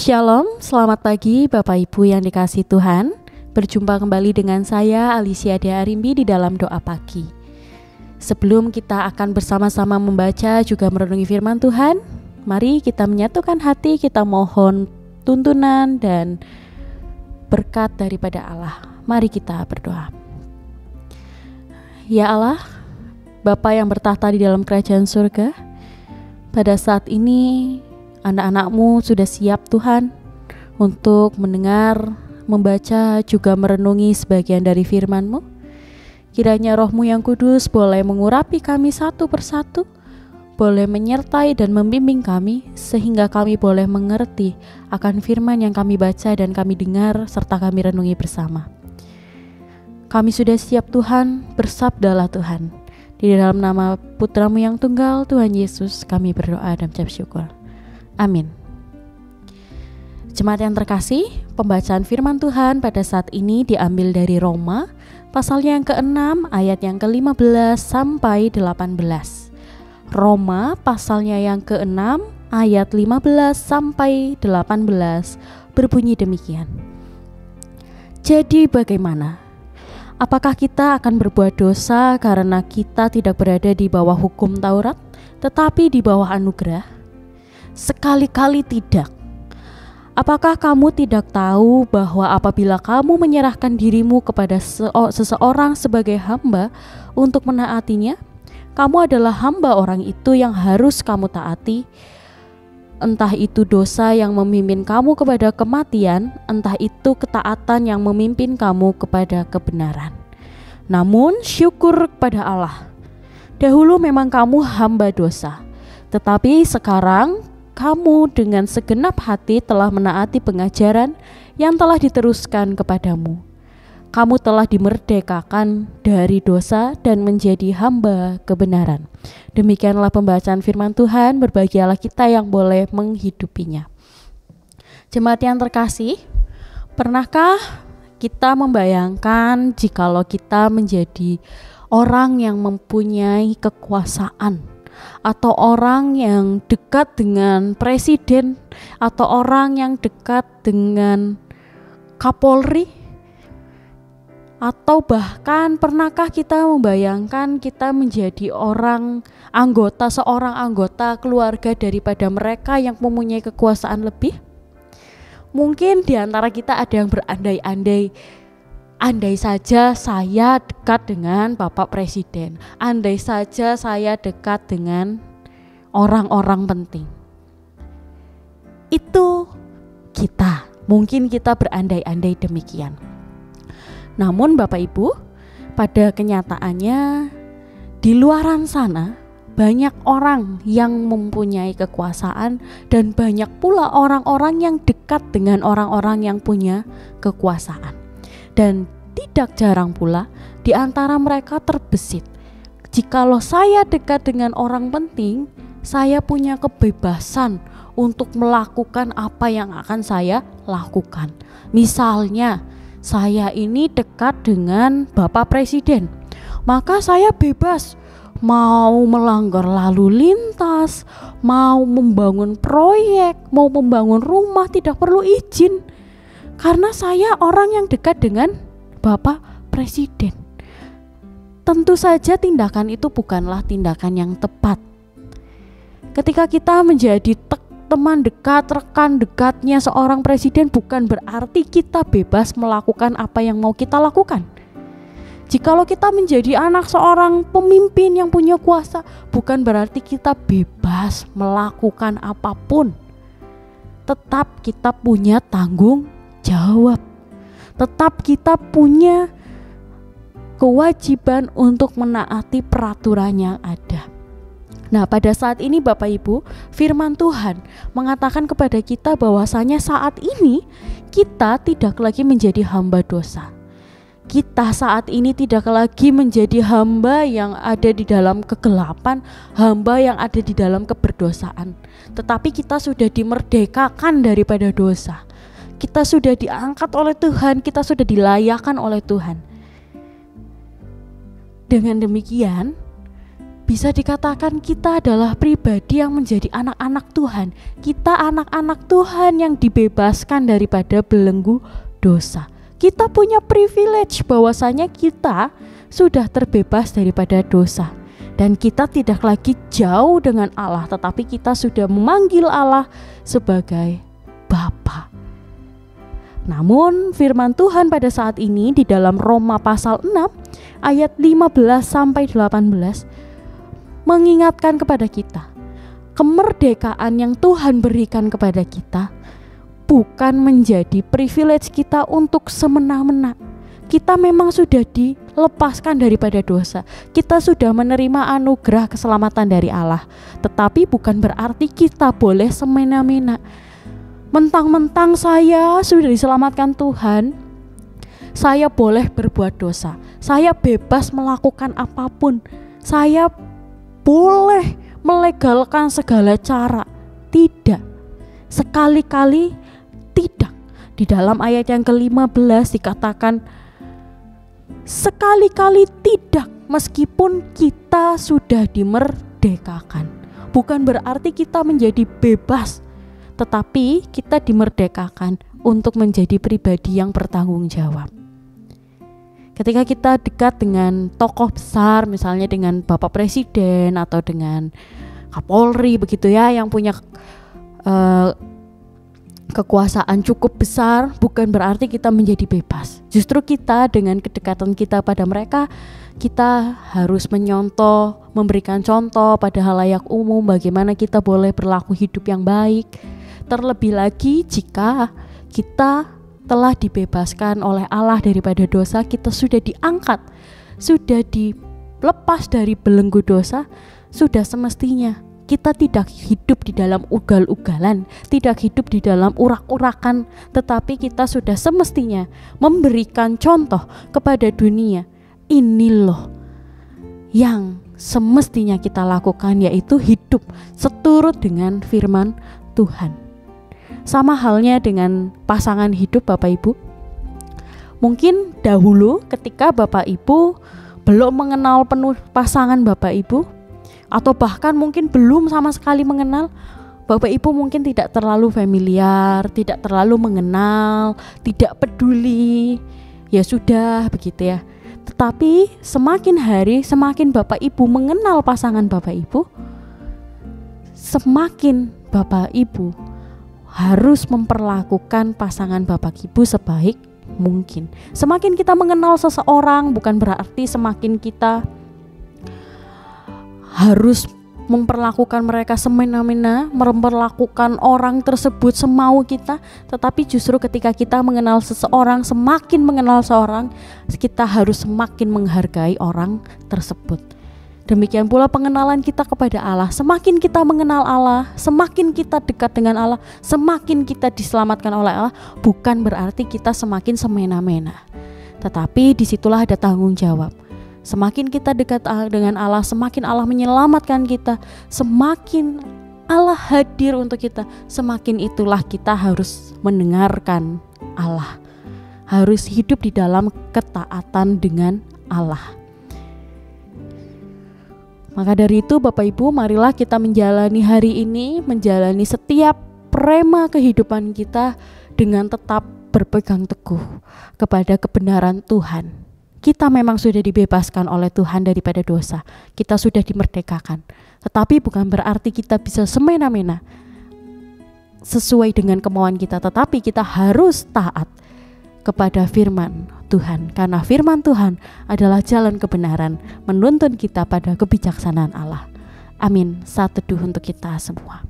Shalom, selamat pagi Bapak Ibu yang dikasihi Tuhan. Berjumpa kembali dengan saya Alicia Dea Arimbi di dalam doa pagi. Sebelum kita akan bersama-sama membaca juga merenungi firman Tuhan, mari kita menyatukan hati, kita mohon tuntunan dan berkat daripada Allah. Mari kita berdoa. Ya Allah, Bapa yang bertahta di dalam kerajaan surga, pada saat ini anak-anak-Mu sudah siap Tuhan untuk mendengar, membaca, juga merenungi sebagian dari firman-Mu. Kiranya Roh-Mu yang kudus boleh mengurapi kami satu persatu, boleh menyertai dan membimbing kami, sehingga kami boleh mengerti akan firman yang kami baca dan kami dengar serta kami renungi bersama. Kami sudah siap Tuhan, bersabdalah Tuhan. Di dalam nama Putra-Mu yang tunggal, Tuhan Yesus, kami berdoa dan mengucap syukur. Amin. Jemaat yang terkasih, pembacaan firman Tuhan pada saat ini diambil dari Roma, pasalnya yang ke-6 ayat yang ke-15 sampai 18. Roma pasalnya yang ke-6 ayat 15 sampai 18 berbunyi demikian. Jadi bagaimana? Apakah kita akan berbuat dosa karena kita tidak berada di bawah hukum Taurat, tetapi di bawah anugerah? Sekali-kali tidak. Apakah kamu tidak tahu bahwa apabila kamu menyerahkan dirimu kepada seseorang sebagai hamba untuk menaatinya, kamu adalah hamba orang itu yang harus kamu taati, entah itu dosa yang memimpin kamu kepada kematian, entah itu ketaatan yang memimpin kamu kepada kebenaran. Namun syukur kepada Allah, dahulu memang kamu hamba dosa, tetapi sekarang kamu dengan segenap hati telah menaati pengajaran yang telah diteruskan kepadamu. Kamu telah dimerdekakan dari dosa dan menjadi hamba kebenaran. Demikianlah pembacaan firman Tuhan, berbahagialah kita yang boleh menghidupinya. Jemaat yang terkasih, pernahkah kita membayangkan jikalau kita menjadi orang yang mempunyai kekuasaan, atau orang yang dekat dengan presiden, atau orang yang dekat dengan Kapolri? Atau bahkan pernahkah kita membayangkan kita menjadi seorang anggota keluarga daripada mereka yang mempunyai kekuasaan lebih? Mungkin di antara kita ada yang berandai-andai, andai saja saya dekat dengan Bapak Presiden, andai saja saya dekat dengan orang-orang penting. Itu kita, mungkin kita berandai-andai demikian. Namun Bapak Ibu, pada kenyataannya di luaran sana banyak orang yang mempunyai kekuasaan dan banyak pula orang-orang yang dekat dengan orang-orang yang punya kekuasaan. Dan tidak jarang pula di antara mereka terbesit, jikalau saya dekat dengan orang penting, saya punya kebebasan untuk melakukan apa yang akan saya lakukan. Misalnya, saya ini dekat dengan Bapak Presiden, maka saya bebas mau melanggar lalu lintas, mau membangun proyek, mau membangun rumah, tidak perlu izin. Karena saya orang yang dekat dengan Bapak Presiden. Tentu saja tindakan itu bukanlah tindakan yang tepat. Ketika kita menjadi teman dekat, rekan dekatnya seorang presiden, bukan berarti kita bebas melakukan apa yang mau kita lakukan. Jikalau kita menjadi anak seorang pemimpin yang punya kuasa, bukan berarti kita bebas melakukan apapun. Tetap kita punya tanggung jawab. Tetap kita punya kewajiban untuk menaati peraturan yang ada. Nah, pada saat ini Bapak Ibu, firman Tuhan mengatakan kepada kita bahwasanya saat ini kita tidak lagi menjadi hamba dosa. Kita saat ini tidak lagi menjadi hamba yang ada di dalam kegelapan, hamba yang ada di dalam keberdosaan. Tetapi kita sudah dimerdekakan daripada dosa. Kita sudah diangkat oleh Tuhan, kita sudah dilayakkan oleh Tuhan. Dengan demikian, bisa dikatakan kita adalah pribadi yang menjadi anak-anak Tuhan. Kita anak-anak Tuhan yang dibebaskan daripada belenggu dosa. Kita punya privilege bahwasanya kita sudah terbebas daripada dosa. Dan kita tidak lagi jauh dengan Allah, tetapi kita sudah memanggil Allah sebagai Bapa. Namun firman Tuhan pada saat ini di dalam Roma pasal 6 ayat 15 sampai 18 mengingatkan kepada kita, kemerdekaan yang Tuhan berikan kepada kita bukan menjadi privilege kita untuk semena-mena. Kita memang sudah dilepaskan daripada dosa. Kita sudah menerima anugerah keselamatan dari Allah. Tetapi bukan berarti kita boleh semena-mena. Mentang-mentang saya sudah diselamatkan Tuhan, saya boleh berbuat dosa. Saya bebas melakukan apapun. Saya boleh melegalkan segala cara. Tidak. Sekali-kali tidak. Di dalam ayat yang ke-15 dikatakan sekali-kali tidak, meskipun kita sudah dimerdekakan. Bukan berarti kita menjadi bebas, tetapi kita dimerdekakan untuk menjadi pribadi yang bertanggung jawab. Ketika kita dekat dengan tokoh besar, misalnya dengan Bapak Presiden atau dengan Kapolri begitu ya, yang punya kekuasaan cukup besar, bukan berarti kita menjadi bebas. Justru kita dengan kedekatan kita pada mereka, kita harus menyontoh, memberikan contoh pada halayak umum bagaimana kita boleh berlaku hidup yang baik. Terlebih lagi jika kita telah dibebaskan oleh Allah daripada dosa, kita sudah diangkat, sudah dilepas dari belenggu dosa, sudah semestinya kita tidak hidup di dalam ugal-ugalan, tidak hidup di dalam urak-urakan, tetapi kita sudah semestinya memberikan contoh kepada dunia. Ini loh yang semestinya kita lakukan, yaitu hidup seturut dengan firman Tuhan. Sama halnya dengan pasangan hidup Bapak Ibu. Mungkin dahulu ketika Bapak Ibu belum mengenal penuh pasangan Bapak Ibu, atau bahkan mungkin belum sama sekali mengenal, Bapak Ibu mungkin tidak terlalu familiar, tidak terlalu mengenal, tidak peduli, ya sudah begitu ya. Tetapi semakin hari, semakin Bapak Ibu mengenal pasangan Bapak Ibu, semakin Bapak Ibu harus memperlakukan pasangan Bapak Ibu sebaik mungkin. Semakin kita mengenal seseorang, bukan berarti semakin kita harus memperlakukan mereka semena-mena, memperlakukan orang tersebut semau kita. Tetapi justru ketika kita mengenal seseorang, semakin mengenal seorang, kita harus semakin menghargai orang tersebut. Demikian pula pengenalan kita kepada Allah. Semakin kita mengenal Allah, semakin kita dekat dengan Allah, semakin kita diselamatkan oleh Allah, bukan berarti kita semakin semena-mena. Tetapi disitulah ada tanggung jawab. Semakin kita dekat dengan Allah, semakin Allah menyelamatkan kita, semakin Allah hadir untuk kita, semakin itulah kita harus mendengarkan Allah, harus hidup di dalam ketaatan dengan Allah. Maka dari itu Bapak Ibu, marilah kita menjalani hari ini, menjalani setiap rema kehidupan kita dengan tetap berpegang teguh kepada kebenaran Tuhan. Kita memang sudah dibebaskan oleh Tuhan daripada dosa, kita sudah dimerdekakan. Tetapi bukan berarti kita bisa semena-mena sesuai dengan kemauan kita, tetapi kita harus taat kepada firman Tuhan, karena firman Tuhan adalah jalan kebenaran, menuntun kita pada kebijaksanaan Allah. Amin. Saat teduh untuk kita semua.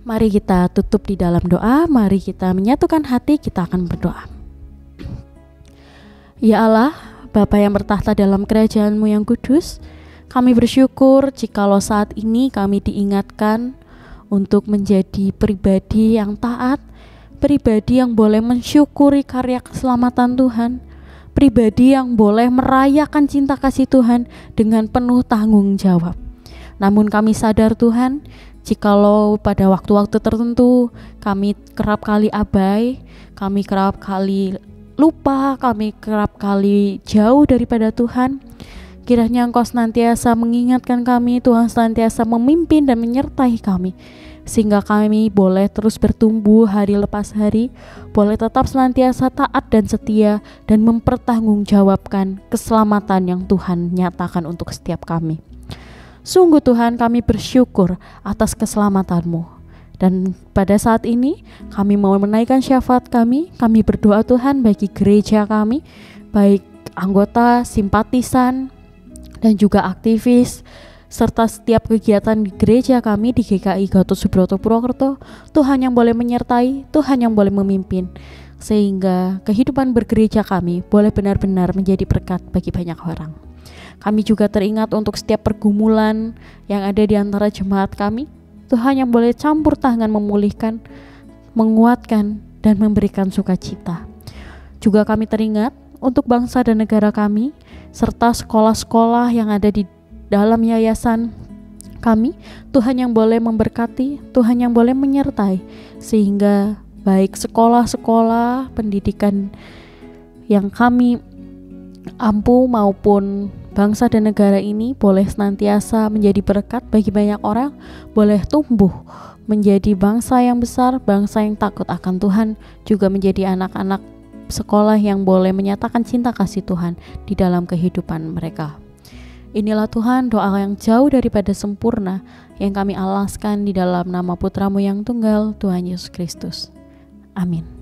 Mari kita tutup di dalam doa, mari kita menyatukan hati, kita akan berdoa. Ya Allah, Bapa yang bertahta dalam kerajaan-Mu yang kudus, kami bersyukur jikalau saat ini kami diingatkan untuk menjadi pribadi yang taat, pribadi yang boleh mensyukuri karya keselamatan Tuhan, pribadi yang boleh merayakan cinta kasih Tuhan dengan penuh tanggung jawab. Namun kami sadar Tuhan, jikalau pada waktu-waktu tertentu kami kerap kali abai, kami kerap kali lupa, kami kerap kali jauh daripada Tuhan. Kiranya Engkau senantiasa mengingatkan kami, Tuhan senantiasa memimpin dan menyertai kami, sehingga kami boleh terus bertumbuh hari lepas hari, boleh tetap senantiasa taat dan setia, dan mempertanggungjawabkan keselamatan yang Tuhan nyatakan untuk setiap kami. Sungguh Tuhan, kami bersyukur atas keselamatan-Mu. Dan pada saat ini kami mau menaikkan syafaat kami berdoa Tuhan bagi gereja kami, baik anggota, simpatisan, dan juga aktivis, serta setiap kegiatan di gereja kami di GKI Gatot Subroto Purwokerto. Tuhan yang boleh menyertai, Tuhan yang boleh memimpin, sehingga kehidupan bergereja kami boleh benar-benar menjadi berkat bagi banyak orang. Kami juga teringat untuk setiap pergumulan yang ada di antara jemaat kami. Tuhan yang boleh campur tangan memulihkan, menguatkan, dan memberikan sukacita. Juga kami teringat untuk bangsa dan negara kami, serta sekolah-sekolah yang ada di dalam yayasan kami. Tuhan yang boleh memberkati, Tuhan yang boleh menyertai, sehingga baik sekolah-sekolah pendidikan yang kami ampu maupun bangsa dan negara ini boleh senantiasa menjadi berkat bagi banyak orang, boleh tumbuh menjadi bangsa yang besar, bangsa yang takut akan Tuhan, juga menjadi anak-anak sekolah yang boleh menyatakan cinta kasih Tuhan di dalam kehidupan mereka. Inilah Tuhan, doa yang jauh daripada sempurna yang kami alaskan di dalam nama Putra-Mu yang tunggal, Tuhan Yesus Kristus. Amin.